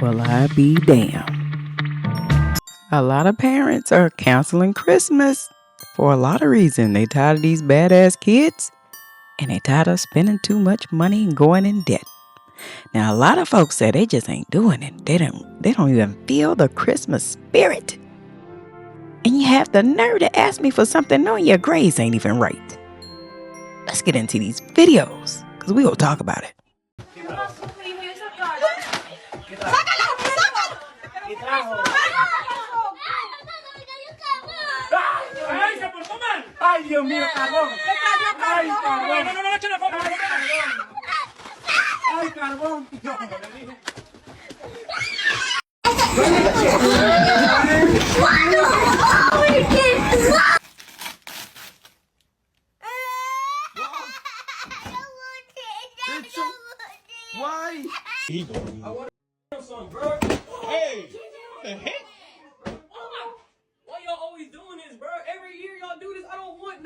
Well, I be damned. A lot of parents are canceling Christmas for a lot of reasons. They tired of these badass kids, and they tired of spending too much money and going in debt. Now, a lot of folks say they just ain't doing it. They don't even feel the Christmas spirit. And you have the nerve to ask me for something knowing your grades ain't even right. Let's get into these videos, because we gonna talk about it. Ay, Dios mío, carbón. Ay, carbón. Ay, carbón. Why? I want some, bro. Hey, the heck? Why y'all always doing this, bro? Every year y'all do this. I don't want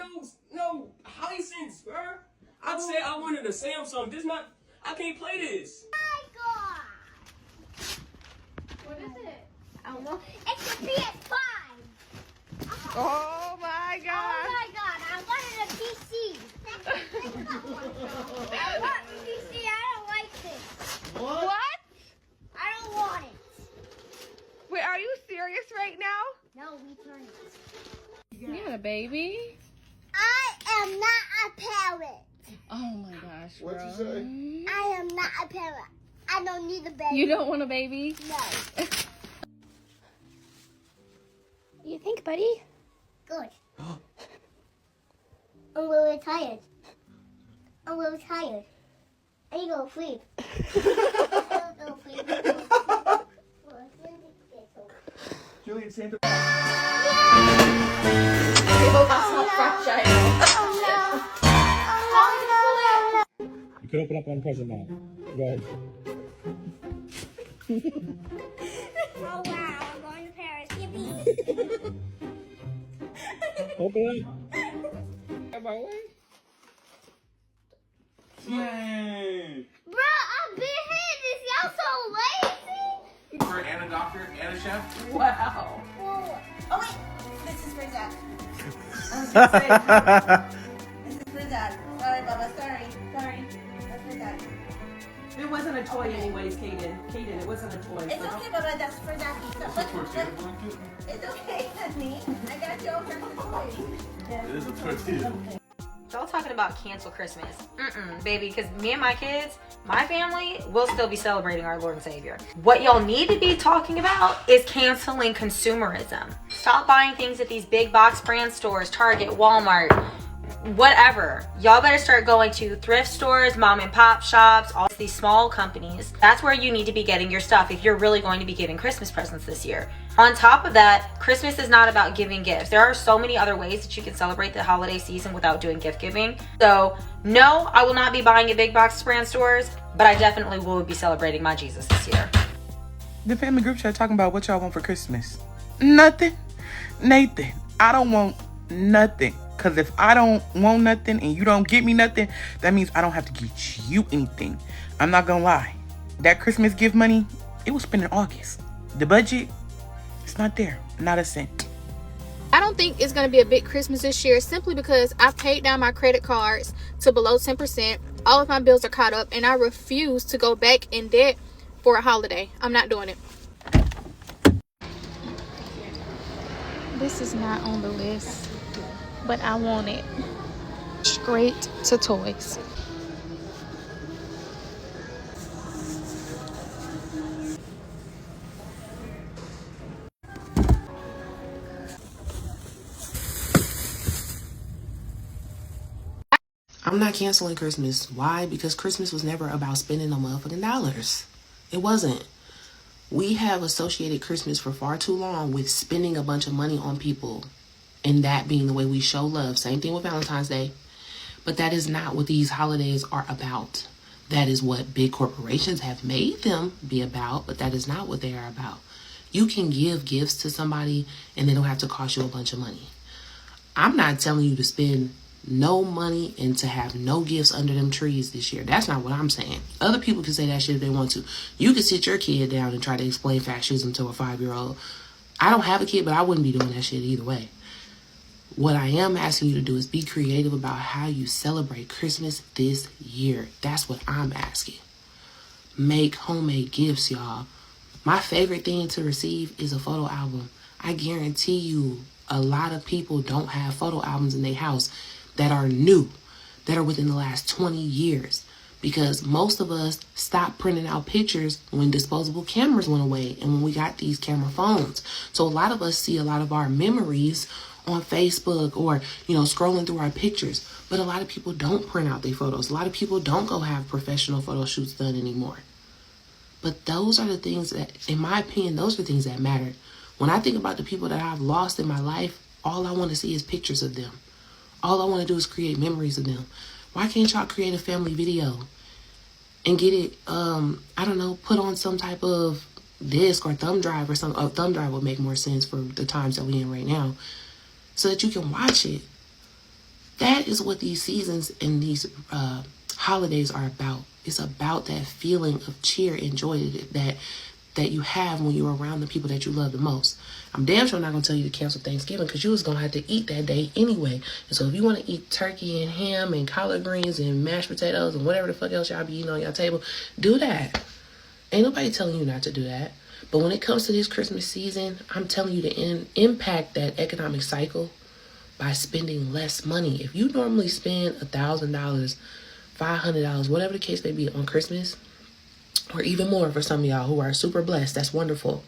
no license, bro. I said I wanted a Samsung. I can't play this. Oh my god. What is it? I don't know. It's a PS5. Oh my god. Oh my god. I wanted a PC. I want a PC. I don't like this. What? I don't want it. Wait, are you serious right now? No, return it. You got a baby? I am not a parent. Oh my gosh, bro. What'd you say? I am not a parent. I don't need a baby. You don't want a baby? No. You think, buddy? Good. I'm really tired. I'm really tired. I need to go sleep. I need to go sleep. Julian, Santa. You can open up one present now. Go ahead. Oh wow, I'm going to Paris. Yippee. Open up. Man. Bro, I've been here. This y'all so lazy. We're and a doctor and a chef. Wow. Whoa. Oh wait, This is for Dad. This is for Dad. Sorry, Baba. Sorry. That's for Dad. It wasn't a toy anyways, Kaden. Kaden, it wasn't a toy. It's okay, Baba. That's for Daddy. It's okay, honey. I got you over the toy. It is a tortilla. Y'all talking about cancel Christmas. Baby, because me and my kids, my family, will still be celebrating our Lord and Savior. What y'all need to be talking about is canceling consumerism. Stop buying things at these big box brand stores, Target, Walmart, whatever. Y'all better start going to thrift stores, mom and pop shops, all these small companies. That's where you need to be getting your stuff if you're really going to be giving Christmas presents this year. On top of that, Christmas is not about giving gifts. There are so many other ways that you can celebrate the holiday season without doing gift giving. So no, I will not be buying at big box brand stores, but I definitely will be celebrating my Jesus this year. The family group chat talking about what y'all want for Christmas. Nothing. Nathan, I don't want nothing. Because if I don't want nothing and you don't get me nothing, that means I don't have to get you anything. I'm not going to lie. That Christmas gift money, it was spent in August. The budget, it's not there. Not a cent. I don't think it's going to be a big Christmas this year simply because I paid down my credit cards to below 10%. All of my bills are caught up and I refuse to go back in debt for a holiday. I'm not doing it. This is not on the list, but I want it. Straight to toys. I'm not canceling Christmas. Why? Because Christmas was never about spending no motherfucking dollars. It wasn't. We have associated Christmas for far too long with spending a bunch of money on people and that being the way we show love. Same thing with Valentine's Day. But that is not what these holidays are about. That is what big corporations have made them be about, but that is not what they are about. You can give gifts to somebody and they don't have to cost you a bunch of money. I'm not telling you to spend no money and to have no gifts under them trees this year. That's not what I'm saying. Other people can say that shit if they want to. You can sit your kid down and try to explain fascism to a 5-year-old. I don't have a kid, but I wouldn't be doing that shit either way. What I am asking you to do is be creative about how you celebrate Christmas this year. That's what I'm asking. Make homemade gifts, y'all. My favorite thing to receive is a photo album. I guarantee you a lot of people don't have photo albums in their house that are new, that are within the last 20 years. Because most of us stopped printing out pictures when disposable cameras went away and when we got these camera phones. So a lot of us see a lot of our memories on Facebook or, scrolling through our pictures. But a lot of people don't print out their photos. A lot of people don't go have professional photo shoots done anymore. But those are the things that, in my opinion, those are the things that matter. When I think about the people that I've lost in my life, all I want to see is pictures of them. All I want to do is create memories of them. Why can't y'all create a family video and get it, put on some type of disc or thumb drive or something? A thumb drive would make more sense for the times that we're in right now, so that you can watch it. That is what these seasons and these holidays are about. It's about that feeling of cheer and joy that you have when you're around the people that you love the most. I'm damn sure not going to tell you to cancel Thanksgiving because you was going to have to eat that day anyway. And so if you want to eat turkey and ham and collard greens and mashed potatoes and whatever the fuck else y'all be eating on your table, do that. Ain't nobody telling you not to do that. But when it comes to this Christmas season, I'm telling you to impact that economic cycle by spending less money. If you normally spend $1,000, $500, whatever the case may be on Christmas, or even more for some of y'all who are super blessed, that's wonderful.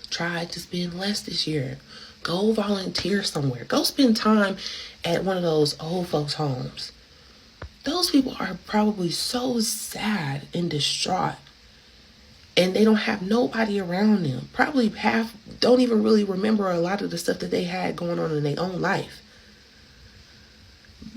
Try to spend less this year. Go volunteer somewhere. Go spend time at one of those old folks' homes. Those people are probably so sad and distraught, and they don't have nobody around them. Probably half don't even really remember a lot of the stuff that they had going on in their own life.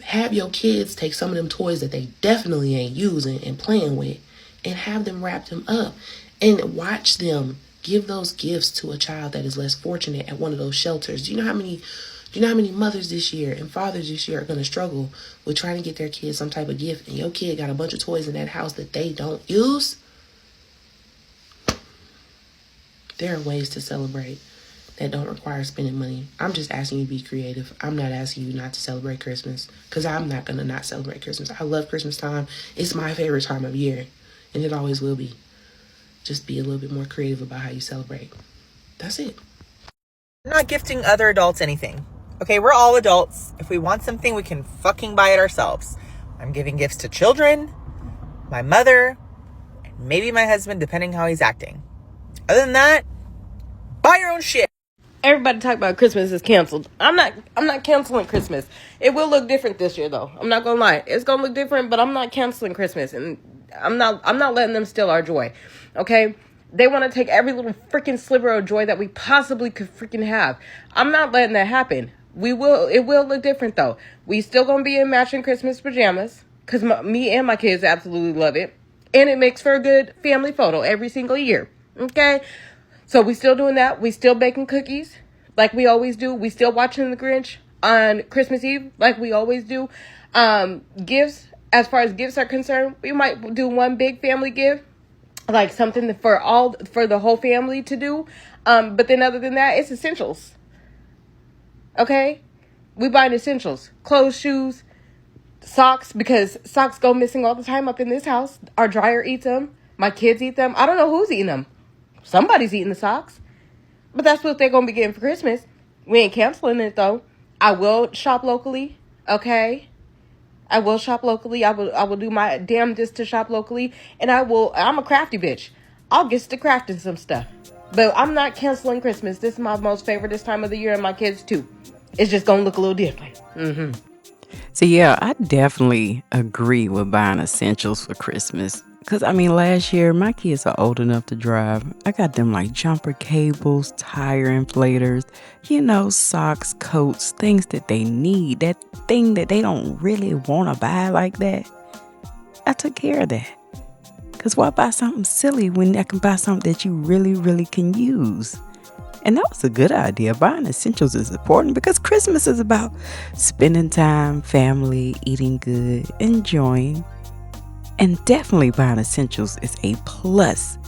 Have your kids take some of them toys that they definitely ain't using and playing with and have them wrap them up and watch them give those gifts to a child that is less fortunate at one of those shelters. Do you know how many mothers this year and fathers this year are going to struggle with trying to get their kids some type of gift, and your kid got a bunch of toys in that house that they don't use? There are ways to celebrate that don't require spending money. I'm just asking you to be creative. I'm not asking you not to celebrate Christmas, because I'm not going to not celebrate Christmas. I love Christmas time. It's my favorite time of year, and it always will be. Just be a little bit more creative about how you celebrate. That's it. I'm not gifting other adults anything. Okay, we're all adults. If we want something, we can fucking buy it ourselves. I'm giving gifts to children, my mother, and maybe my husband, depending how he's acting. Other than that, buy your own shit. Everybody talk about Christmas is canceled. I'm not canceling Christmas. It will look different this year though. I'm not gonna lie. It's gonna look different, but I'm not canceling Christmas, and I'm not letting them steal our joy. Okay? They want to take every little freaking sliver of joy that we possibly could freaking have. I'm not letting that happen. It will look different though. We still gonna be in matching Christmas pajamas, because me and my kids absolutely love it. And it makes for a good family photo every single year. Okay? So we still doing that. We still baking cookies like we always do. We still watching The Grinch on Christmas Eve like we always do. Gifts, as far as gifts are concerned, we might do one big family gift, like something for the whole family to do. But then other than that, it's essentials. Okay? We buying essentials. Clothes, shoes, socks, because socks go missing all the time up in this house. Our dryer eats them. My kids eat them. I don't know who's eating them. Somebody's eating the socks. But that's what they're going to be getting for Christmas. We ain't canceling it, though. I will shop locally, okay? I will shop locally. I will do my damnedest to shop locally. And I'm a crafty bitch. I'll get to crafting some stuff. But I'm not canceling Christmas. This is my most favorite this time of the year, and my kids, too. It's just going to look a little different. Mm-hmm. So, yeah, I definitely agree with buying essentials for Christmas. Because, last year, my kids are old enough to drive. I got them like jumper cables, tire inflators, socks, coats, things that they need. That thing that they don't really want to buy like that. I took care of that. Because why buy something silly when I can buy something that you really, really can use? And that was a good idea. Buying essentials is important because Christmas is about spending time, family, eating good, enjoying. And definitely buying essentials is a plus.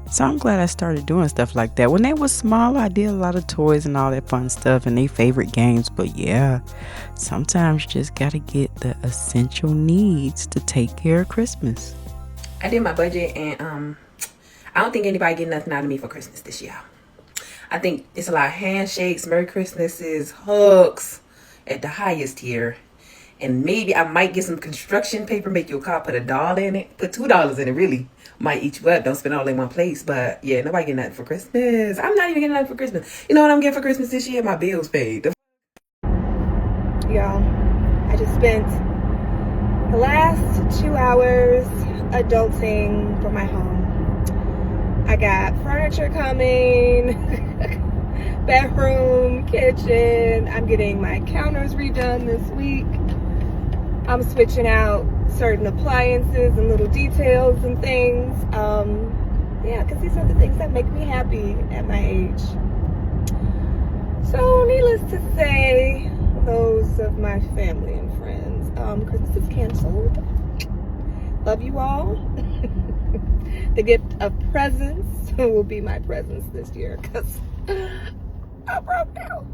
So I'm glad I started doing stuff like that. When they were small, I did a lot of toys and all that fun stuff and their favorite games. But yeah, sometimes you just got to get the essential needs to take care of Christmas. I did my budget, and I don't think anybody get nothing out of me for Christmas this year. I think it's a lot of handshakes, Merry Christmases, hugs at the highest tier. And maybe I might get some construction paper, make your car, put $1 in it, put $2 in it, really. Might eat you up, don't spend all in one place. But yeah, nobody getting nothing for Christmas. I'm not even getting nothing for Christmas. You know what I'm getting for Christmas this year? My bills paid. Y'all, I just spent the last 2 hours adulting for my home. I got furniture coming, bedroom, kitchen. I'm getting my counters redone this week. I'm switching out certain appliances and little details and things. Yeah, because these are the things that make me happy at my age. So, needless to say, those of my family and friends, Christmas is canceled. Love you all. The gift of presents will be my presents this year because I broke down.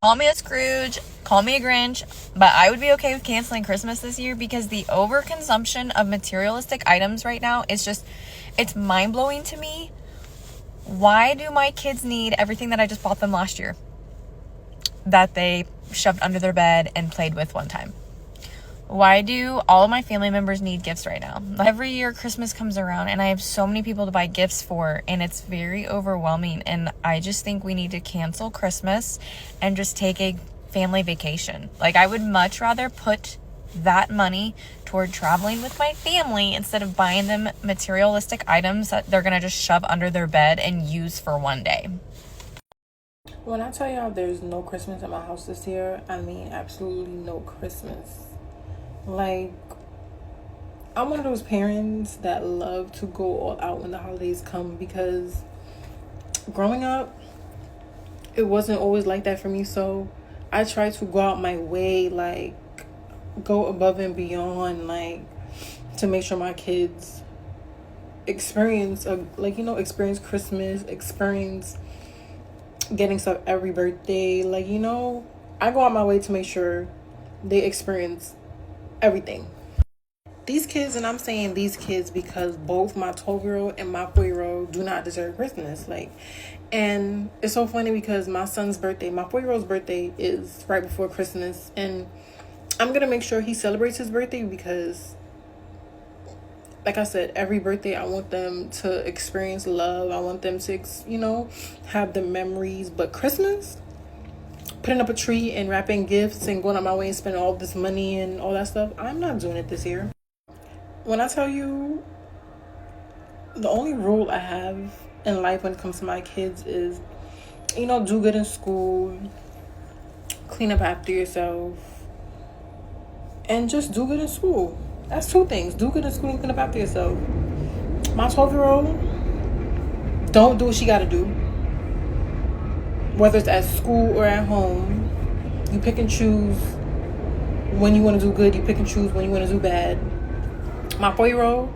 Call me a Scrooge, call me a Grinch, but I would be okay with canceling Christmas this year because the overconsumption of materialistic items right now is just, it's mind-blowing to me. Why do my kids need everything that I just bought them last year that they shoved under their bed and played with one time? Why do all of my family members need gifts right now? Every year Christmas comes around and I have so many people to buy gifts for, and it's very overwhelming. And I just think we need to cancel Christmas and just take a family vacation. Like, I would much rather put that money toward traveling with my family instead of buying them materialistic items that they're gonna just shove under their bed and use for one day. When I tell y'all there's no Christmas at my house this year, I mean absolutely no Christmas. Like, I'm one of those parents that love to go all out when the holidays come because growing up, it wasn't always like that for me. So I try to go out my way, like, go above and beyond, like, to make sure my kids experience, experience Christmas, experience getting stuff every birthday. Like, I go out my way to make sure they experience everything. These kids, and I'm saying these kids because both my 12-year-old and my 4-year-old do not deserve Christmas. And it's so funny because my son's birthday, my 4-year-old's birthday is right before Christmas, and I'm gonna make sure he celebrates his birthday because, like I said, every birthday I want them to experience love. I want them to, have the memories. But Christmas, putting up a tree and wrapping gifts and going on my way and spending all this money and all that stuff, I'm not doing it this year. When I tell you, the only rule I have in life when it comes to my kids is, do good in school, clean up after yourself, and just do good in school. That's 2 things. Do good in school and clean up after yourself. My 12-year-old, don't do what she got to do. Whether it's at school or at home, you pick and choose when you want to do good. You pick and choose when you want to do bad. My 4-year-old,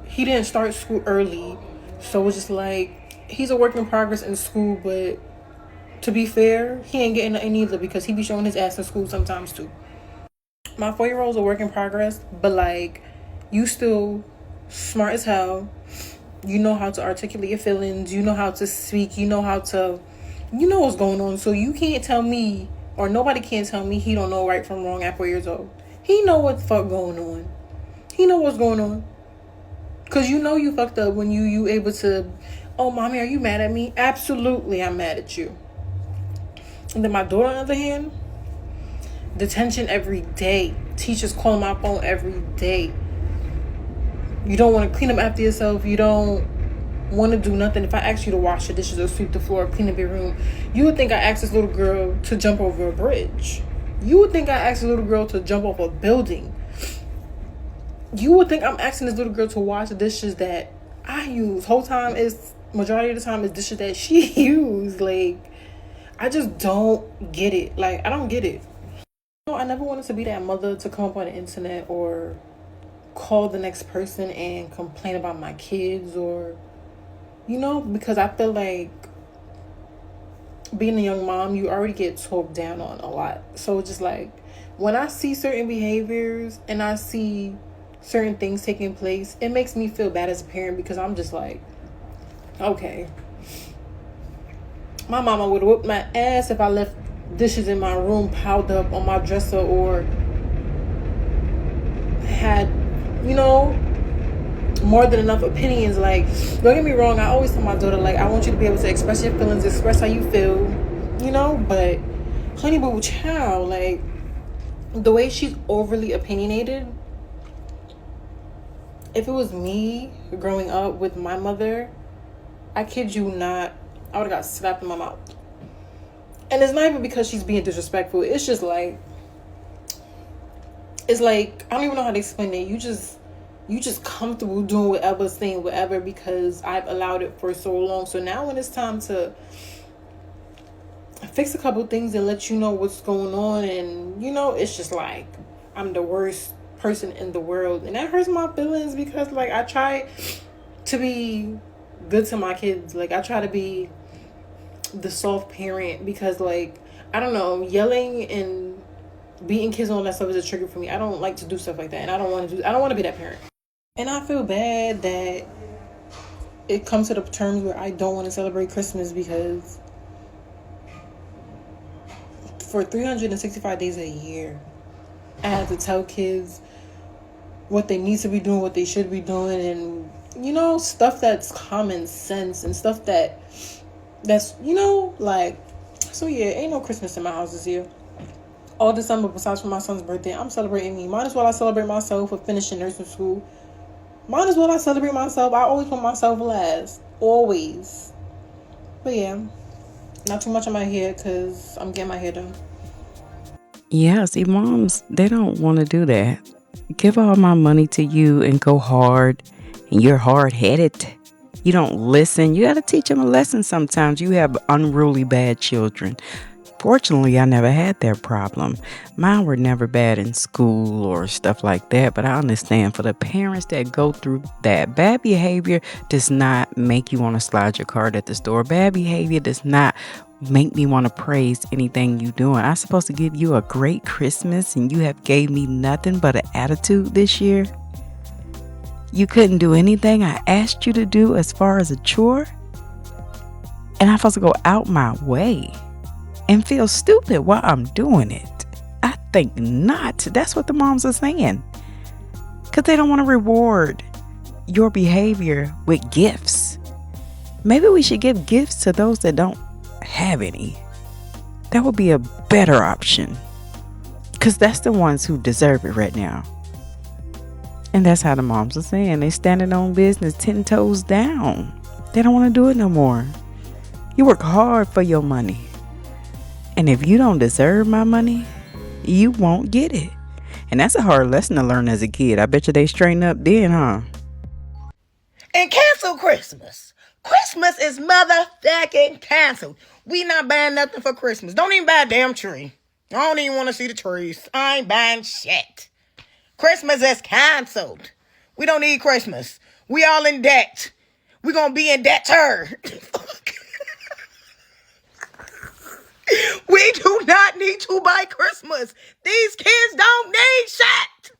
he didn't start school early. So it's just like, he's a work in progress in school. But to be fair, he ain't getting nothing either because he be showing his ass in school sometimes too. My 4-year-old's a work in progress. But you still smart as hell. You know how to articulate your feelings. You know how to speak. You know what's going on. So you can't tell me, or nobody can tell me he don't know right from wrong at 4 years old. He know what the fuck going on. He know what's going on. Because you fucked up when you able to, oh, mommy, are you mad at me? Absolutely, I'm mad at you. And then my daughter, on the other hand, detention every day. Teachers calling my phone every day. You don't want to clean up after yourself. You don't want to do nothing. If I ask you to wash the dishes or sweep the floor or clean up your room, you would think I asked this little girl to jump over a bridge. You would think I asked this little girl to jump off a building. You would think I'm asking this little girl to wash the dishes that I use. Whole time is majority of the time it's dishes that she used. Like, I just don't get it. Like, I don't get it. I never wanted to be that mother to come up on the internet or call the next person and complain about my kids, or, because I feel like being a young mom, you already get talked down on a lot. So it's just like, when I see certain behaviors and I see certain things taking place, it makes me feel bad as a parent, because I'm just like, okay, my mama would have whooped my ass if I left dishes in my room piled up on my dresser, or had, more than enough opinions. Like, don't get me wrong, I always tell my daughter, like, I want you to be able to express your feelings, express how you feel, but honey boo child, like, the way she's overly opinionated, if it was me growing up with my mother, I kid you not, I would have got slapped in my mouth. And it's not even because she's being disrespectful. It's just like, I don't even know how to explain it. You just comfortable doing whatever, saying whatever, because I've allowed it for so long. So now when it's time to fix a couple things and let you know what's going on, and it's just like, I'm the worst person in the world. And that hurts my feelings, because like, I try to be good to my kids. Like, I try to be the soft parent, because like, I don't know, yelling and beating kids and all that stuff is a trigger for me. I don't like to do stuff like that, and I don't want to be that parent. And I feel bad that it comes to the terms where I don't want to celebrate Christmas, because for 365 days a year, I have to tell kids what they need to be doing, what they should be doing, and stuff that's common sense, and stuff that's like, so yeah, ain't no Christmas in my house this year. All December, besides for my son's birthday, I'm celebrating me. Might as well I celebrate myself for finishing nursing school. Might as well I celebrate myself. I always put myself last. Always. But yeah, not too much on my hair, because I'm getting my hair done. Yeah, see, moms, they don't want to do that. Give all my money to you and go hard, and you're hard-headed. You don't listen. You got to teach them a lesson sometimes. You have unruly bad children. Fortunately, I never had that problem. Mine were never bad in school or stuff like that, but I understand for the parents that go through that, bad behavior does not make you want to slide your card at the store. Bad behavior does not make me want to praise anything you doing. I'm supposed to give you a great Christmas, and you have gave me nothing but an attitude this year. You couldn't do anything I asked you to do as far as a chore, and I'm supposed to go out my way and feel stupid while I'm doing it. I think not. That's what the moms are saying, because they don't want to reward your behavior with gifts. Maybe we should give gifts to those that don't have any. That would be a better option, because that's the ones who deserve it right now. And that's how the moms are saying. They standing on business 10 toes down. They don't want to do it no more. You work hard for your money, and if you don't deserve my money, you won't get it. And that's a hard lesson to learn as a kid. I bet you they straighten up then, huh? And cancel Christmas. Christmas is motherfucking canceled. We not buying nothing for Christmas. Don't even buy a damn tree. I don't even want to see the trees. I ain't buying shit. Christmas is canceled. We don't need Christmas. We all in debt. We gonna be in debt her. We do not need to buy Christmas. These kids don't need shit.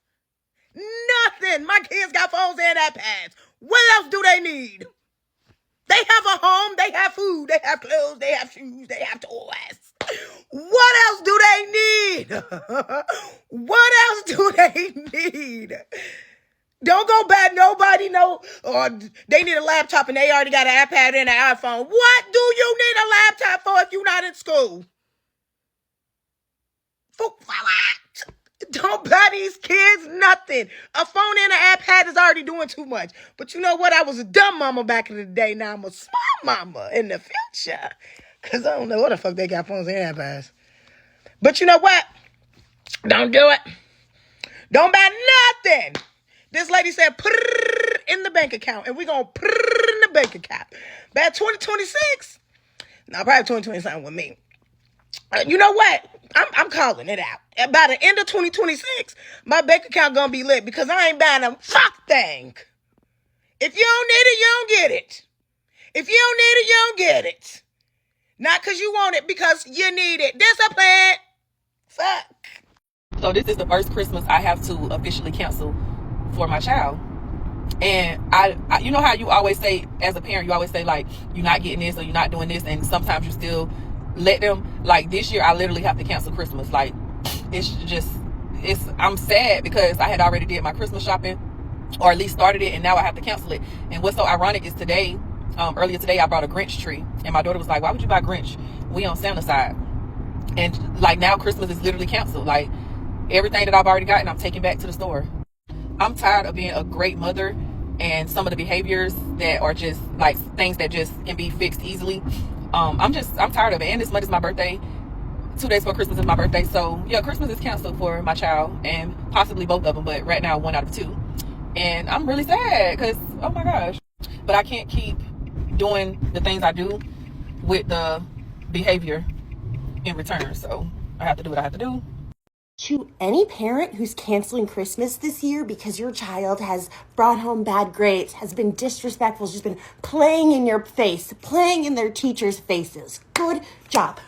Nothing. My kids got phones and iPads. What else do they need? They have a home. They have food. They have clothes. They have shoes. They have toys. What else do they need? What else do they need? Don't go buy nobody or they need a laptop and they already got an iPad and an iPhone. What do you need a laptop for if you're not in school? For what? Don't buy these kids nothing. A phone and an iPad is already doing too much. But you know what? I was a dumb mama back in the day. Now I'm a smart mama in the future. Because I don't know what the fuck they got phones and iPads. But you know what? Don't do it. Don't buy nothing. This lady said, in the bank account, and we're going to put it in the bank account. By 2026, now probably 2027 with me. You know what? I'm calling it out. By the end of 2026, my bank account gonna be lit because I ain't buying a fuck thing. If you don't need it, you don't get it. If you don't need it, you don't get it. Not because you want it, because you need it. Discipline. Fuck. So this is the first Christmas I have to officially cancel for my child. And I you know how you always say, as a parent, you always say, like, you're not getting this or you're not doing this, and sometimes you still let them. Like, this year I literally have to cancel Christmas. Like, I'm sad because I had already did my Christmas shopping, or at least started it, and now I have to cancel it. And what's so ironic is today, earlier today, I brought a Grinch tree, and my daughter was like, why would you buy Grinch? We on Santa's side. And like, now Christmas is literally canceled. Like, everything that I've already gotten, I'm taking back to the store. I'm tired of being a great mother, and some of the behaviors that are just like things that just can be fixed easily. I'm tired of it. And this month is my birthday. 2 days before Christmas is my birthday. So yeah, Christmas is canceled for my child, and possibly both of them, but right now 1 out of 2. And I'm really sad because, oh my gosh. But I can't keep doing the things I do with the behavior in return. So I have to do what I have to do. To any parent who's canceling Christmas this year because your child has brought home bad grades, has been disrespectful, has just been playing in your face, playing in their teachers' faces. Good job.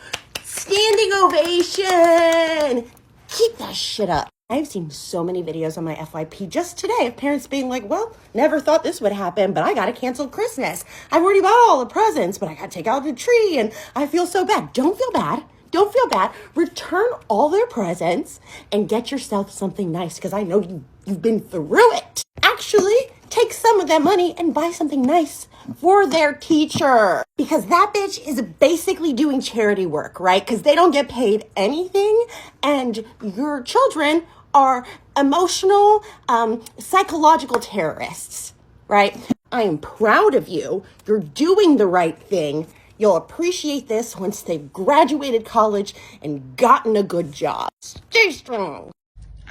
Standing ovation. Keep that shit up. I've seen so many videos on my FYP just today of parents being like, well, never thought this would happen, but I gotta cancel Christmas. I've already bought all the presents, but I gotta take out the tree and I feel so bad. Don't feel bad. Don't feel bad. Return all their presents and get yourself something nice, because I know you've been through it. Actually, take some of that money and buy something nice for their teacher, because that bitch is basically doing charity work, right? Because they don't get paid anything, and your children are emotional, psychological terrorists, right? I am proud of you. You're doing the right thing. You'll appreciate this once they've graduated college and gotten a good job. Stay strong.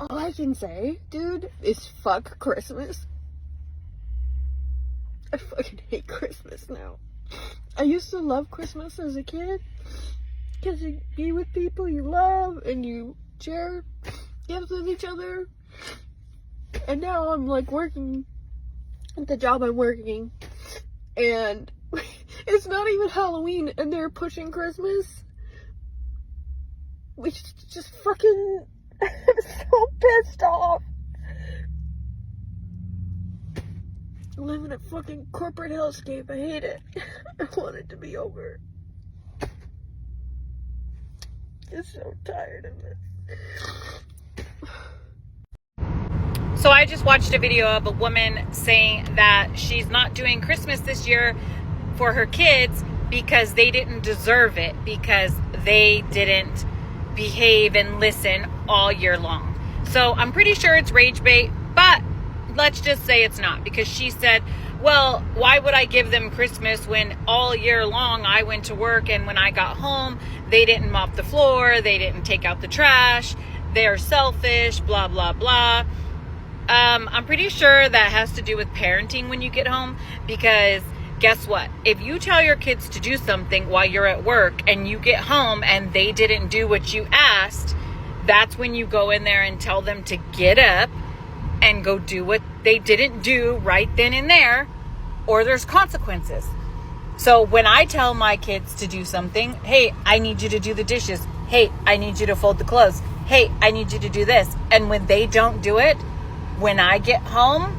All I can say, dude, is fuck Christmas. I fucking hate Christmas now. I used to love Christmas as a kid, because you be with people you love and you share gifts with each other. And now I'm like working at the job I'm working, and it's not even Halloween and they're pushing Christmas. Which just fucking, I'm so pissed off. I live in a fucking corporate hellscape. I hate it. I want it to be over. I'm so tired of it. So I just watched a video of a woman saying that she's not doing Christmas this year for her kids because they didn't deserve it, because they didn't behave and listen all year long. So I'm pretty sure it's rage bait, but let's just say it's not, because she said, well, why would I give them Christmas when all year long I went to work, and when I got home they didn't mop the floor, they didn't take out the trash, they're selfish, blah blah blah. I'm pretty sure that has to do with parenting when you get home, because guess what? If you tell your kids to do something while you're at work and you get home and they didn't do what you asked, that's when you go in there and tell them to get up and go do what they didn't do right then and there, or there's consequences. So when I tell my kids to do something, hey, I need you to do the dishes. Hey, I need you to fold the clothes. Hey, I need you to do this. And when they don't do it, when I get home,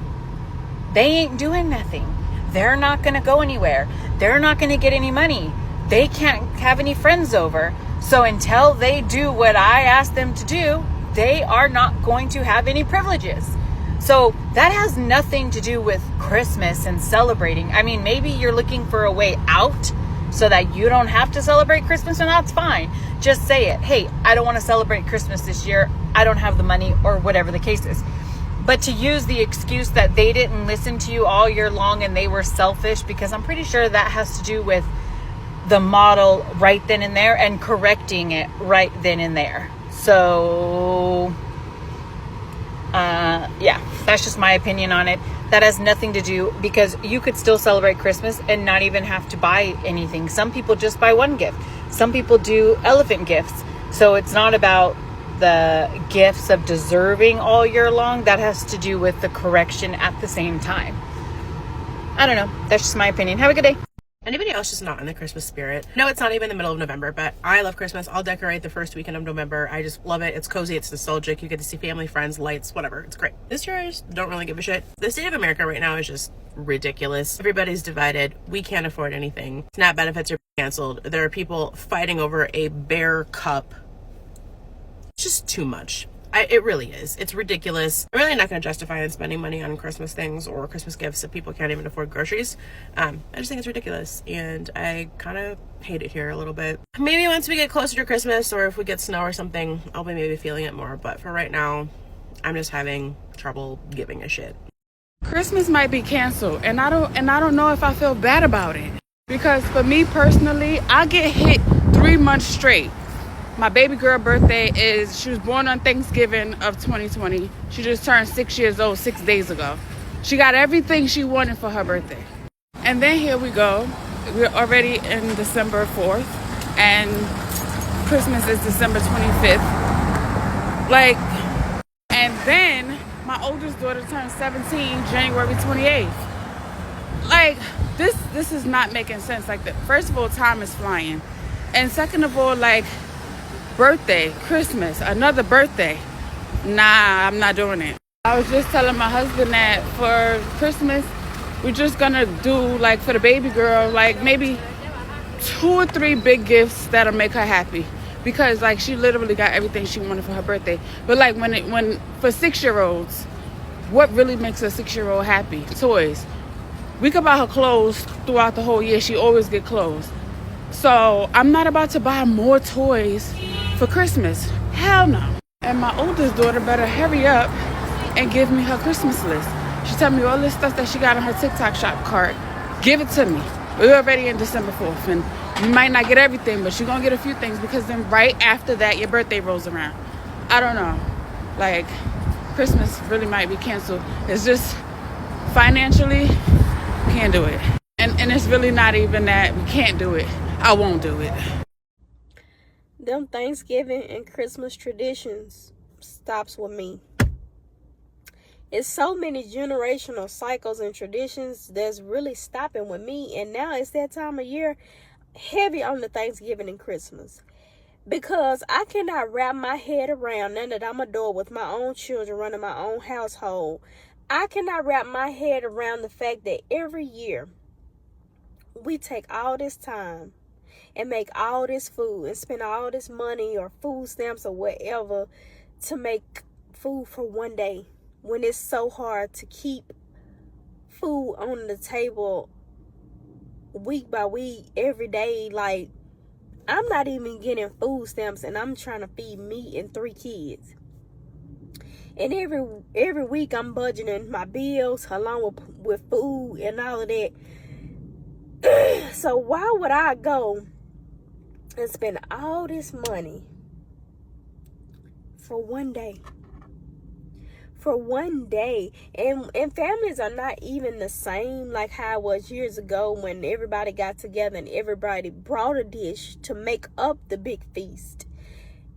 they ain't doing nothing. They're not going to go anywhere. They're not going to get any money. They can't have any friends over. So until they do what I ask them to do, they are not going to have any privileges. So that has nothing to do with Christmas and celebrating. I mean, maybe you're looking for a way out so that you don't have to celebrate Christmas, and that's fine. Just say it. Hey, I don't want to celebrate Christmas this year. I don't have the money, or whatever the case is. But to use the excuse that they didn't listen to you all year long and they were selfish, because I'm pretty sure that has to do with the model right then and there and correcting it right then and there. So, yeah, that's just my opinion on it. That has nothing to do, because you could still celebrate Christmas and not even have to buy anything. Some people just buy one gift. Some people do elephant gifts. So it's not about the gifts of deserving all year long. That has to do with the correction at the same time. I don't know. That's just my opinion. Have a good day. Anybody else just not in the Christmas spirit? No, it's not even the middle of November, but I love Christmas. I'll decorate the first weekend of November. I just love it. It's cozy. It's nostalgic. You get to see family, friends, lights, whatever. It's great. This year, I just don't really give a shit. The state of America right now is just ridiculous. Everybody's divided. We can't afford anything. SNAP benefits are canceled. There are people fighting over a bare cup. It's just too much. It really is. It's ridiculous. I'm really not going to justify spending money on Christmas things or Christmas gifts if people can't even afford groceries. I just think it's ridiculous, and I kind of hate it here a little bit. Maybe once we get closer to Christmas, or if we get snow or something, I'll be maybe feeling it more. But for right now, I'm just having trouble giving a shit. Christmas might be canceled, and I don't know if I feel bad about it, because for me personally, I get hit 3 months straight. My baby girl birthday she was born on Thanksgiving of 2020. She just turned 6 years old 6 days ago. She got everything she wanted for her birthday. And then here we go. We're already in December 4th, and Christmas is December 25th. And then my oldest daughter turned 17 January 28th. This is not making sense. First of all, time is flying. And second of all, birthday, Christmas, another birthday. Nah, I'm not doing it. I was just telling my husband that for Christmas, we're just gonna do, for the baby girl, maybe 2 or 3 big gifts that'll make her happy. Because, she literally got everything she wanted for her birthday. But, when for 6-year-olds, what really makes a 6-year-old happy? Toys. We could buy her clothes throughout the whole year. She always get clothes. So, I'm not about to buy more toys for Christmas. Hell no. And my oldest daughter better hurry up and give me her Christmas list. She tell me all this stuff that she got on her TikTok shop cart. Give it to me. We're already in December 4th, and you might not get everything, but you're gonna get a few things, because then right after that, your birthday rolls around. I don't know. Christmas really might be canceled. It's just financially, can't do it. And it's really not even that we can't do it. I won't do it. Them Thanksgiving and Christmas traditions stops with me. It's so many generational cycles and traditions that's really stopping with me. And now it's that time of year heavy on the Thanksgiving and Christmas. Because I cannot wrap my head around none that I'm adult with my own children running my own household. I cannot wrap my head around the fact that every year we take all this time and make all this food and spend all this money or food stamps or whatever to make food for one day, when it's so hard to keep food on the table week by week, every day. I'm not even getting food stamps, and I'm trying to feed me and 3 kids. And every week I'm budgeting my bills along with food and all of that. So why would I go and spend all this money for one day? For one day. And families are not even the same like how it was years ago, when everybody got together and everybody brought a dish to make up the big feast.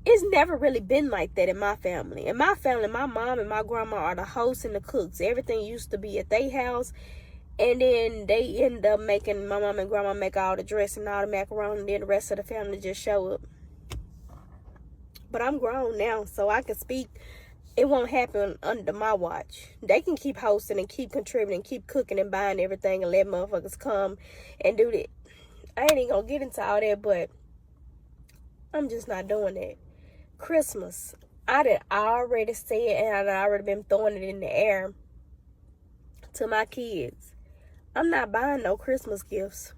It's never really been like that in my family. In my family, my mom and my grandma are the hosts and the cooks. Everything used to be at their house. And then they end up making, my mom and grandma make all the dressing and all the macaroni, and then the rest of the family just show up. But I'm grown now, so I can speak. It won't happen under my watch. They can keep hosting and keep contributing, keep cooking and buying everything, and let motherfuckers come and do that. I ain't even gonna get into all that, but I'm just not doing that. Christmas, I done already said, and I already been throwing it in the air to my kids. I'm not buying no Christmas gifts.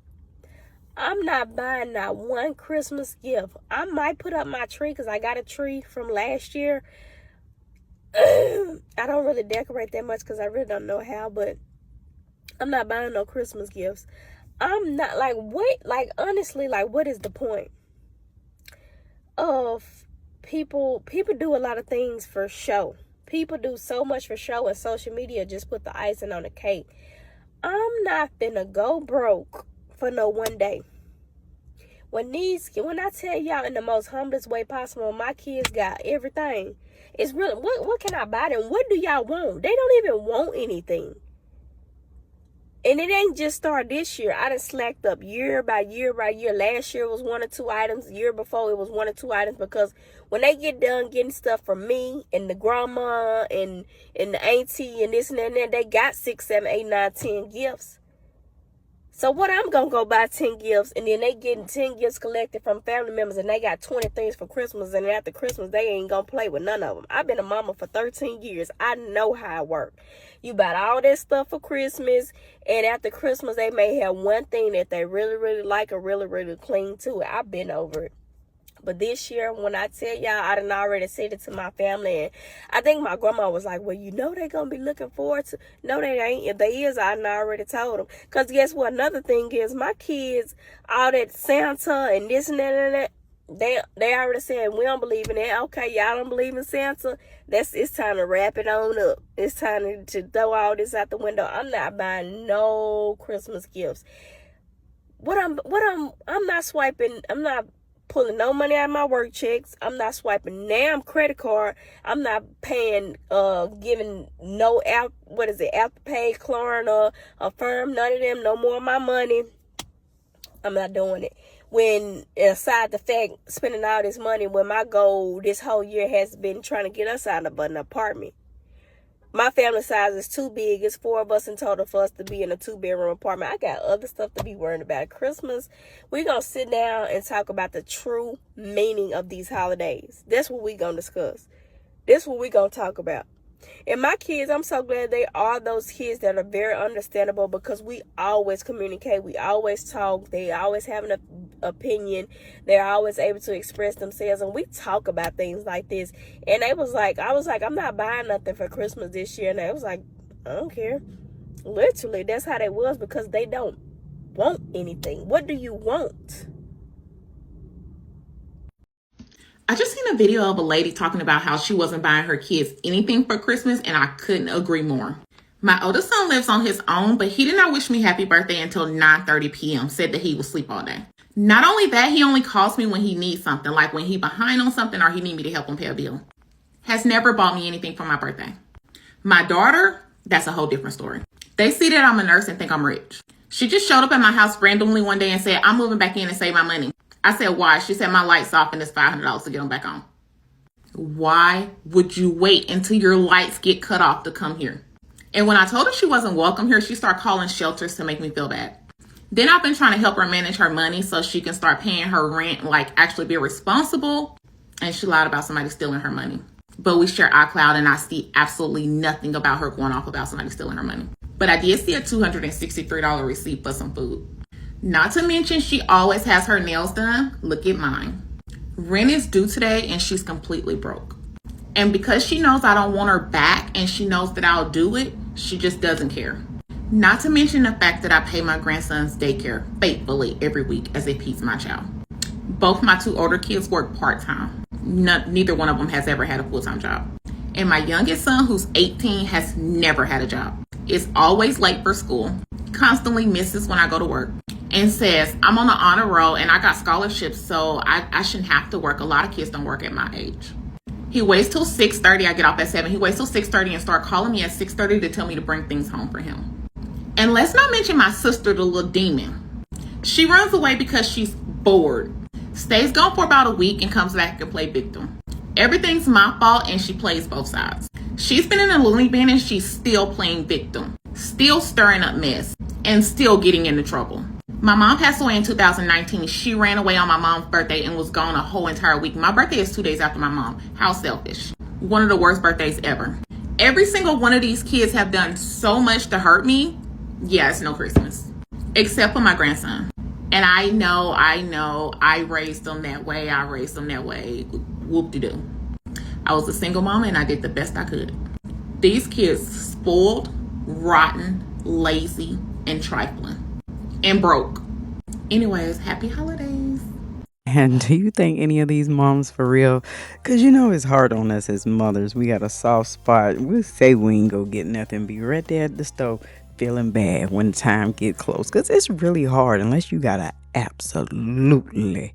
I'm not buying not one Christmas gift. I might put up my tree, because I got a tree from last year. I don't really decorate that much because I really don't know how, but I'm not buying no Christmas gifts. I'm not, honestly, what is the point of people do a lot of things for show. People do so much for show, and social media just put the icing on the cake. I'm not finna go broke for no one day. When I tell y'all in the most humblest way possible, my kids got everything. It's really, what can I buy them? What do y'all want? They don't even want anything. And it ain't just started this year. I done slacked up year by year by year. Last year was 1 or 2 items. The year before it was 1 or 2 items, because when they get done getting stuff from me and the grandma and the auntie and this and that and that, they got 6, 7, 8, 9, 10 gifts. So what, I'm going to go buy 10 gifts, and then they getting 10 gifts collected from family members, and they got 20 things for Christmas, and after Christmas, they ain't going to play with none of them. I've been a mama for 13 years. I know how it works. You buy all that stuff for Christmas, and after Christmas, they may have one thing that they really, really like or really, really cling to it. I've been over it. But this year, when I tell y'all, I done already said it to my family. And I think my grandma was like, well, you know they're going to be looking forward to. No, they ain't. If they is, I done already told them. Because guess what? Another thing is, my kids, all that Santa and this and that and that, they already said, we don't believe in that. Okay, y'all don't believe in Santa. It's time to wrap it on up. It's time to throw all this out the window. I'm not buying no Christmas gifts. I'm not swiping. I'm not pulling no money out of my work checks. I'm not swiping damn credit card. I'm not paying, giving no Afterpay, Klarna, Affirm, none of them, no more of my money. I'm not doing it. When, aside the fact, spending all this money, when my goal this whole year has been trying to get us out of an apartment. My family size is too big. It's 4 of us in total for us to be in a 2-bedroom apartment. I got other stuff to be worried about. Christmas, we're going to sit down and talk about the true meaning of these holidays. That's what we're going to discuss. That's what we're going to talk about. And my kids, I'm so glad they are those kids that are very understandable, because we always communicate. We always talk. They always have an opinion. They're always able to express themselves. And we talk about things like this. And I was like, I'm not buying nothing for Christmas this year. And they was like, I don't care. Literally, that's how they was, because they don't want anything. What do you want? I just seen a video of a lady talking about how she wasn't buying her kids anything for Christmas, and I couldn't agree more. My oldest son lives on his own, but he did not wish me happy birthday until 9:30 p.m., said that he would sleep all day. Not only that, he only calls me when he needs something, like when he behind on something or he need me to help him pay a bill. Has never bought me anything for my birthday. My daughter, that's a whole different story. They see that I'm a nurse and think I'm rich. She just showed up at my house randomly one day and said, I'm moving back in and save my money. I said, why? She said, my light's off and it's $500 to get them back on. Why would you wait until your lights get cut off to come here? And when I told her she wasn't welcome here, she started calling shelters to make me feel bad. Then I've been trying to help her manage her money so she can start paying her rent, like actually be responsible. And she lied about somebody stealing her money. But we share iCloud and I see absolutely nothing about her going off about somebody stealing her money. But I did see a $263 receipt for some food. Not to mention, she always has her nails done. Look at mine. Rent is due today and she's completely broke. And because she knows I don't want her back and she knows that I'll do it, she just doesn't care. Not to mention the fact that I pay my grandson's daycare faithfully every week as if he's my child. Both my 2 older kids work part-time. Neither one of them has ever had a full-time job. And my youngest son, who's 18, has never had a job. Is always late for school, constantly misses when I go to work, and says, I'm on an honor roll and I got scholarships, so I shouldn't have to work. A lot of kids don't work at my age. He waits till 6:30. I get off at 7. He waits till 6:30 and start calling me at 6:30 to tell me to bring things home for him. And let's not mention my sister, the little demon. She runs away because she's bored, stays gone for about a week and comes back and play victim. Everything's my fault and she plays both sides. She's been in a loony bin and she's still playing victim, still stirring up mess, and still getting into trouble. My mom passed away in 2019. She ran away on my mom's birthday and was gone a whole entire week. My birthday is 2 days after my mom. How selfish. One of the worst birthdays ever. Every single one of these kids have done so much to hurt me. Yeah, it's no Christmas. Except for my grandson. And I know, I raised them that way. Whoop-de-doo. I was a single mama and I did the best I could. These kids spoiled, rotten, lazy, and trifling. And broke. Anyways, happy holidays. And do you think any of these moms for real? Because you know it's hard on us as mothers. We got a soft spot. We'll say we ain't go get nothing. Be right there at the stove feeling bad when time get close. Because it's really hard unless you got a absolutely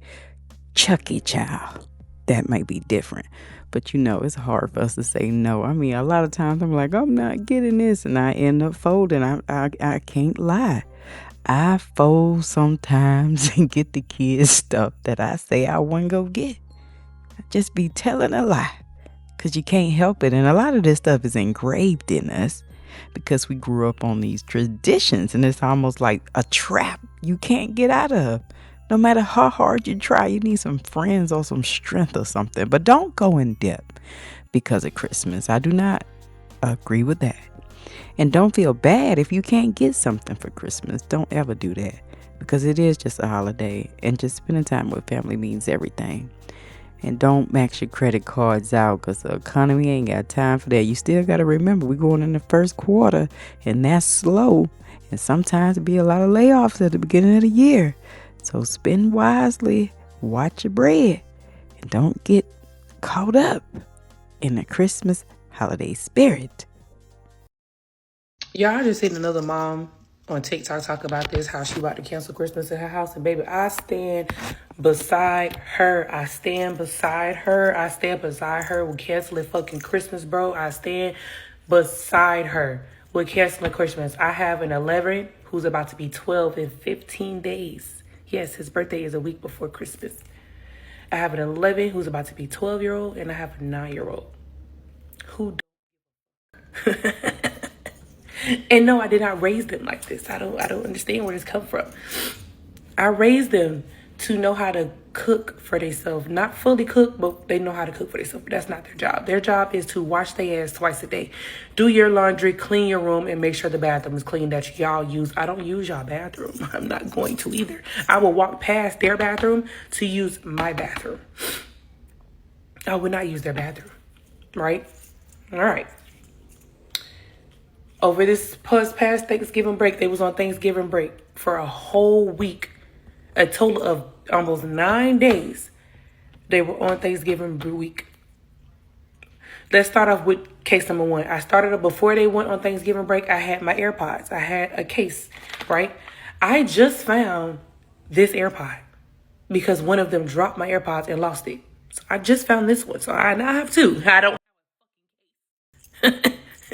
Chucky child. That might be different. But you know, it's hard for us to say no. I mean, a lot of times I'm like, I'm not getting this. And I end up folding. I can't lie. I fold sometimes and get the kids stuff that I say I wouldn't go get. I just be telling a lie because you can't help it. And a lot of this stuff is engraved in us because we grew up on these traditions and it's almost like a trap you can't get out of. No matter how hard you try, you need some friends or some strength or something. But don't go in debt because of Christmas. I do not agree with that. And don't feel bad if you can't get something for Christmas. Don't ever do that because it is just a holiday and just spending time with family means everything. And don't max your credit cards out because the economy ain't got time for that. You still got to remember we're going in the first quarter and that's slow. And sometimes it be a lot of layoffs at the beginning of the year. So spend wisely, watch your bread, and don't get caught up in the Christmas holiday spirit. Y'all, I just seen another mom on TikTok talk about this, how she about to cancel Christmas in her house. And baby, I stand beside her. I stand beside her. I stand beside her with canceling fucking Christmas, bro. I stand beside her with canceling Christmas. I have an 11 who's about to be 12 in 15 days. Yes, his birthday is a week before Christmas. I have an 11 who's about to be 12-year-old, and I have a 9-year-old who and no, I did not raise them like this. I don't understand where this come from. I raised them to know how to cook for themselves. Not fully cook, but they know how to cook for themselves. But that's not their job. Their job is to wash their ass twice a day. Do your laundry, clean your room, and make sure the bathroom is clean that y'all use. I don't use y'all bathroom. I'm not going to either. I will walk past their bathroom to use my bathroom. I would not use their bathroom. Right? All right. Over this past Thanksgiving break, they was on Thanksgiving break for a whole week. A total of almost 9 days. They were on Thanksgiving week. Let's start off with case number one. I started up before they went on Thanksgiving break. I had my AirPods. I had a case, right? I just found this AirPod because one of them dropped my AirPods and lost it. So I just found this one. So I now have two. I don't.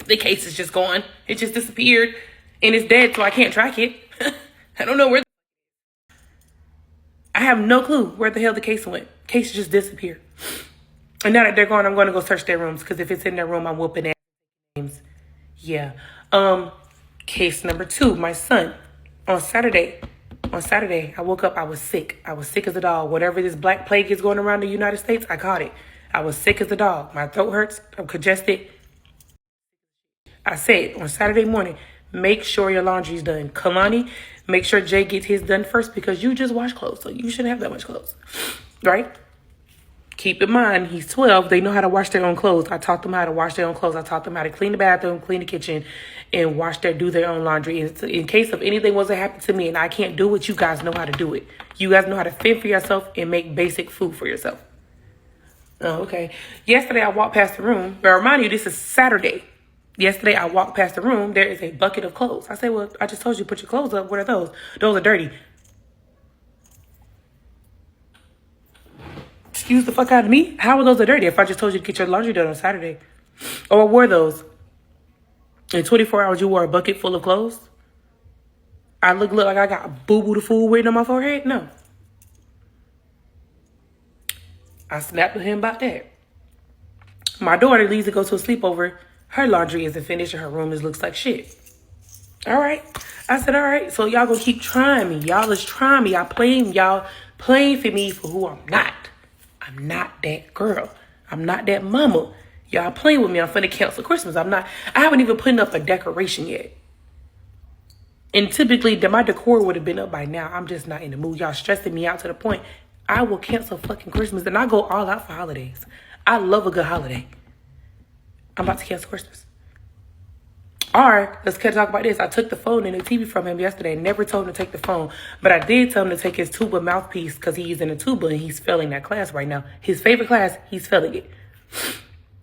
The case is just gone. It just disappeared and it's dead, so I can't track it. I don't know where. I have no clue where the hell the case went. Case just disappeared. And now that they're gone, I'm going to go search their rooms because if it's in their room, I'm whooping their names. Yeah. Case number two, my son. On Saturday, I woke up. I was sick. I was sick as a dog. Whatever this black plague is going around the United States, I caught it. I was sick as a dog. My throat hurts. I'm congested. I said on Saturday morning, make sure your laundry's done. Kalani, make sure Jay gets his done first because you just wash clothes, so you shouldn't have that much clothes, right? Keep in mind, he's 12. They know how to wash their own clothes. I taught them how to wash their own clothes. I taught them how to clean the bathroom, clean the kitchen, and do their own laundry. In case of anything was to happen to me and I can't do it, you guys know how to do it. You guys know how to fend for yourself and make basic food for yourself. Oh, okay. Yesterday, I walked past the room. But remind you, this is Saturday. Yesterday, I walked past the room. There is a bucket of clothes. I said, well, I just told you, put your clothes up. What are those? Those are dirty. Excuse the fuck out of me? How are those dirty if I just told you to get your laundry done on Saturday? Or what were those? In 24 hours, you wore a bucket full of clothes? I look like I got boo-boo the fool written on my forehead? No. I snapped at him about that. My daughter leaves to go to a sleepover. Her laundry isn't finished and her room looks like shit. All right. I said, all right. So y'all gonna keep trying me. Y'all is trying me. Y'all playing for me for who I'm not. I'm not that girl. I'm not that mama. Y'all playing with me. I'm finna cancel Christmas. I haven't even put up a decoration yet. And typically, my decor would have been up by now. I'm just not in the mood. Y'all stressing me out to the point I will cancel fucking Christmas and I go all out for holidays. I love a good holiday. I'm about to cancel Christmas. Or, let's talk about this. I took the phone and the TV from him yesterday. Never told him to take the phone. But I did tell him to take his tuba mouthpiece because he's in a tuba and he's failing that class right now. His favorite class, he's failing it.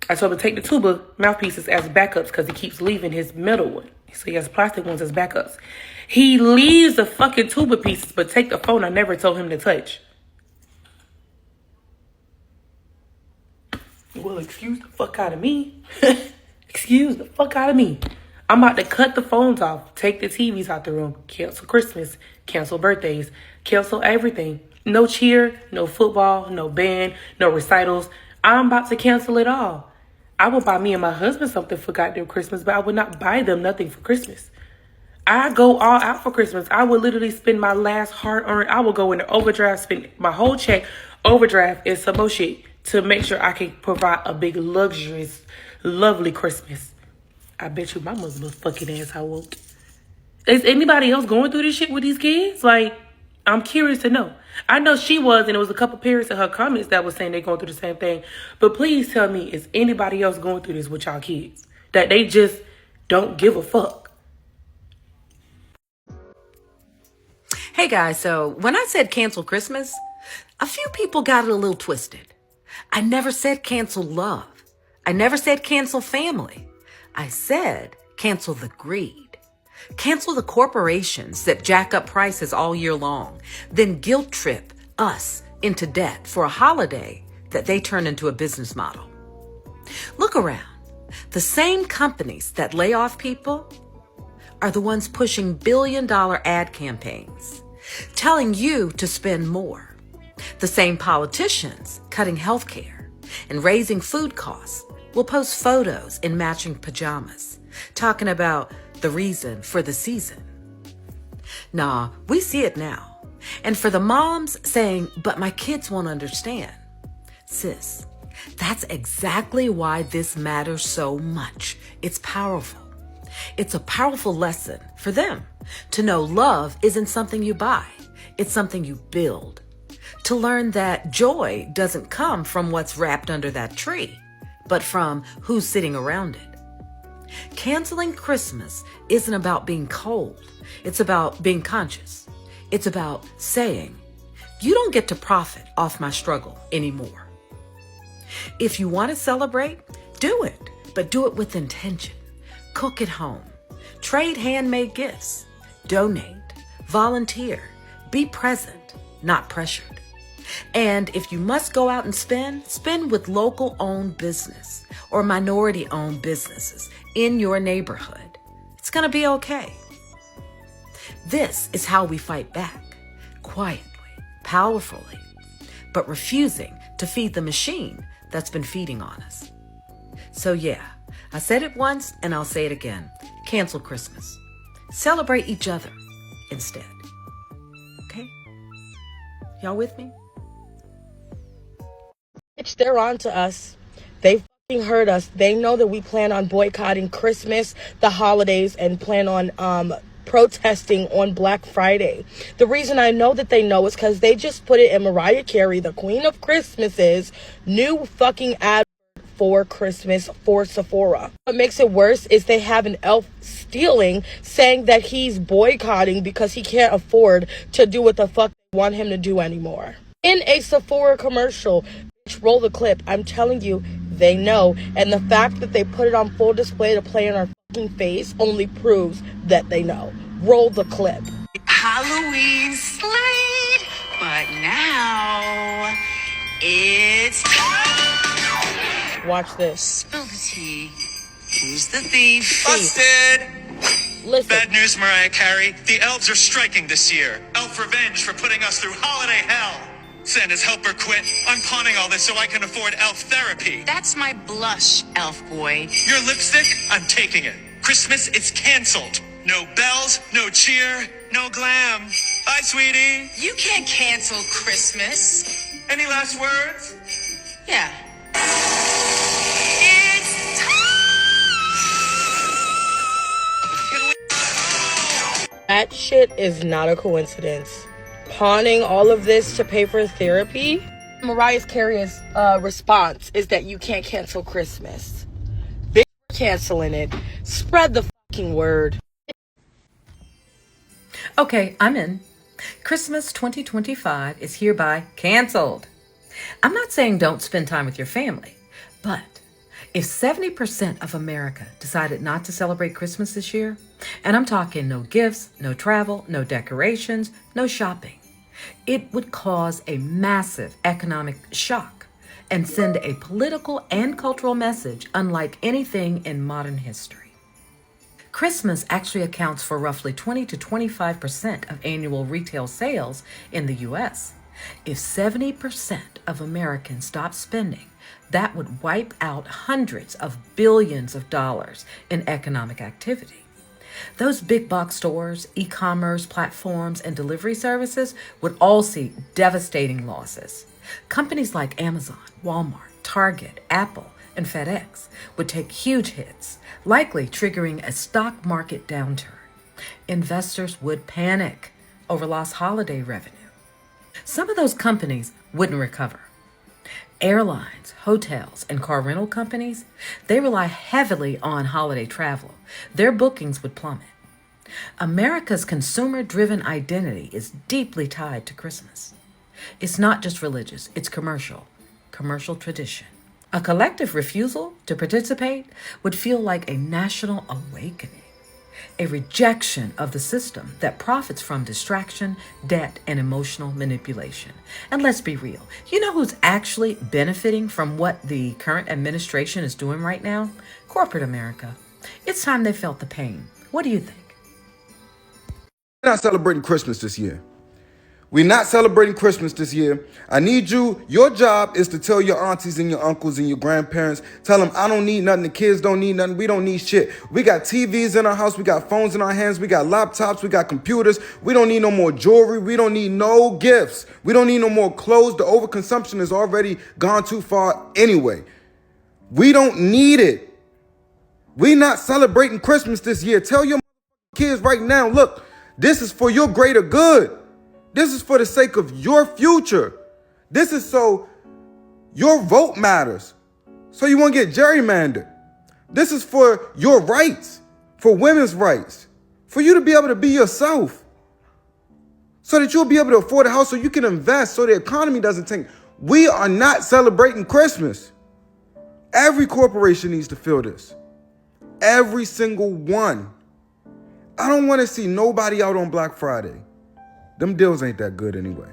I told him to take the tuba mouthpieces as backups because he keeps leaving his middle one. So he has plastic ones as backups. He leaves the fucking tuba pieces, but take the phone I never told him to touch. Well, excuse the fuck out of me. Excuse the fuck out of me. I'm about to cut the phones off, take the TVs out the room, cancel Christmas, cancel birthdays, cancel everything. No cheer, no football, no band, no recitals. I'm about to cancel it all. I will buy me and my husband something for goddamn Christmas, but I would not buy them nothing for Christmas. I go all out for Christmas. I would literally spend my last hard-earned, I will go into overdraft, spend my whole check, overdraft, and some more shit to make sure I can provide a big, luxurious, lovely Christmas. I bet you my mother's fucking ass I won't. Is anybody else going through this shit with these kids? Like, I'm curious to know. I know she was, and it was a couple parents in her comments that was saying they're going through the same thing. But please tell me, is anybody else going through this with y'all kids? That they just don't give a fuck? Hey guys, so when I said cancel Christmas, a few people got it a little twisted. I never said cancel love. I never said cancel family. I said cancel the greed. Cancel the corporations that jack up prices all year long, then guilt trip us into debt for a holiday that they turn into a business model. Look around. The same companies that lay off people are the ones pushing billion-dollar ad campaigns, telling you to spend more. The same politicians cutting health care and raising food costs will post photos in matching pajamas, talking about the reason for the season. Nah, we see it now. And for the moms saying, but my kids won't understand. Sis, that's exactly why this matters so much. It's powerful. It's a powerful lesson for them to know love isn't something you buy. It's something you build. To learn that joy doesn't come from what's wrapped under that tree, but from who's sitting around it. Canceling Christmas isn't about being cold. It's about being conscious. It's about saying, you don't get to profit off my struggle anymore. If you want to celebrate, do it, but do it with intention. Cook at home. Trade handmade gifts. Donate. Volunteer. Be present, not pressured. And if you must go out and spend with local-owned business or minority-owned businesses in your neighborhood. It's going to be okay. This is how we fight back, quietly, powerfully, but refusing to feed the machine that's been feeding on us. So yeah, I said it once and I'll say it again. Cancel Christmas. Celebrate each other instead. Okay? Y'all with me? They're on to us. They fucking heard us. They know that we plan on boycotting Christmas, the holidays, and plan on protesting on Black Friday. The reason I know that they know is because they just put it in Mariah Carey, the Queen of Christmas's new fucking ad for Christmas for Sephora. What makes it worse is they have an elf stealing, saying that he's boycotting because he can't afford to do what the fuck they want him to do anymore. In a Sephora commercial, roll the clip. I'm telling you, they know. And the fact that they put it on full display to play in our fucking face only proves that they know. Roll the clip. Halloween slayed, but now it's watch this. Spill the tea. Who's the thief? Busted! Listen. Bad news, Mariah Carey. The elves are striking this year. Elf revenge for putting us through holiday hell. Santa's helper quit. I'm pawning all this so I can afford elf therapy. That's my blush, elf boy. Your lipstick? I'm taking it. Christmas, it's canceled. No bells, no cheer, no glam. Bye, sweetie. You can't cancel Christmas. Any last words? Yeah. That shit is not a coincidence. Pawning all of this to pay for therapy? Mariah Carey's response is that you can't cancel Christmas. Bitch, canceling it. Spread the word. Okay, I'm in. Christmas 2025 is hereby canceled. I'm not saying don't spend time with your family, but if 70% of America decided not to celebrate Christmas this year, and I'm talking no gifts, no travel, no decorations, no shopping, it would cause a massive economic shock and send a political and cultural message unlike anything in modern history. Christmas actually accounts for roughly 20 to 25% of annual retail sales in the US. If 70% of Americans stopped spending, that would wipe out hundreds of billions of dollars in economic activity. Those big box stores, e-commerce platforms, and delivery services would all see devastating losses. Companies like Amazon, Walmart, Target, Apple, and FedEx would take huge hits, likely triggering a stock market downturn. Investors would panic over lost holiday revenue. Some of those companies wouldn't recover. Airlines, hotels, and car rental companies, they rely heavily on holiday travel. Their bookings would plummet. America's consumer-driven identity is deeply tied to Christmas. It's not just religious, it's commercial tradition. A collective refusal to participate would feel like a national awakening, a rejection of the system that profits from distraction, debt, and emotional manipulation. And let's be real, you know who's actually benefiting from what the current administration is doing right now? Corporate America. It's time they felt the pain. What do you think? We're not celebrating Christmas this year. We're not celebrating Christmas this year. I need you. Your job is to tell your aunties and your uncles and your grandparents, tell them I don't need nothing. The kids don't need nothing. We don't need shit. We got TVs in our house. We got phones in our hands. We got laptops. We got computers. We don't need no more jewelry. We don't need no gifts. We don't need no more clothes. The overconsumption has already gone too far anyway. We don't need it. We're not celebrating Christmas this year. Tell your kids right now, look, this is for your greater good. This is for the sake of your future. This is so your vote matters. So you won't get gerrymandered. This is for your rights, for women's rights, for you to be able to be yourself, so that you'll be able to afford a house, so you can invest, so the economy doesn't tank. We are not celebrating Christmas. Every corporation needs to feel this. Every single one. I don't want to see nobody out on Black Friday. Them deals ain't that good anyway.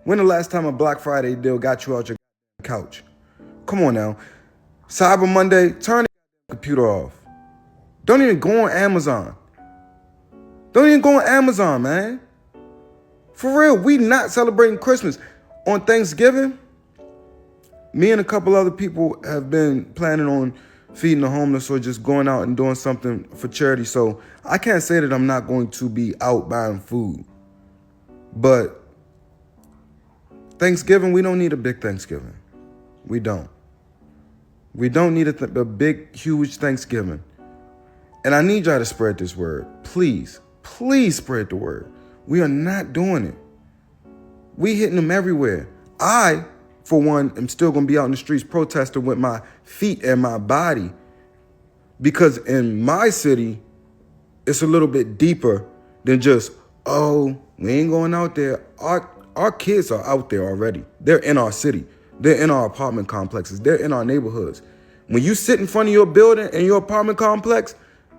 When the last time a Black Friday deal got you out your couch? Come on now. Cyber Monday, turn the computer off. Don't even go on Amazon. Don't even go on Amazon, man. For real, we not celebrating Christmas. On Thanksgiving, me and a couple other people have been planning on feeding the homeless or just going out and doing something for charity. So I can't say that I'm not going to be out buying food. But Thanksgiving, we don't need a big Thanksgiving. We don't. We don't need a big, huge Thanksgiving. And I need y'all to spread this word. Please, please spread the word. We are not doing it. We hitting them everywhere. I, for one, am still going to be out in the streets protesting with my feet and my body. Because in my city, it's a little bit deeper than just, oh, we ain't going out there. Our kids are out there already. They're in our city. They're in our apartment complexes. They're in our neighborhoods. When you sit in front of your building and your apartment complex,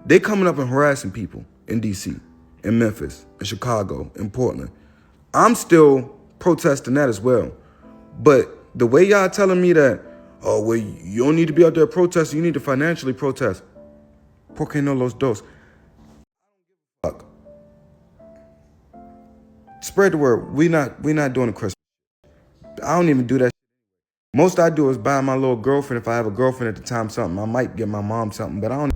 they coming up and harassing people in D.C., in Memphis, in Chicago, in Portland. I'm still protesting that as well. But the way y'all telling me that, oh, well, you don't need to be out there protesting, you need to financially protest. Porque no los dos? Fuck. Spread the word. We not doing a Christmas. I don't even do that. Most I do is buy my little girlfriend, if I have a girlfriend at the time, something. I might get my mom something, but I don't.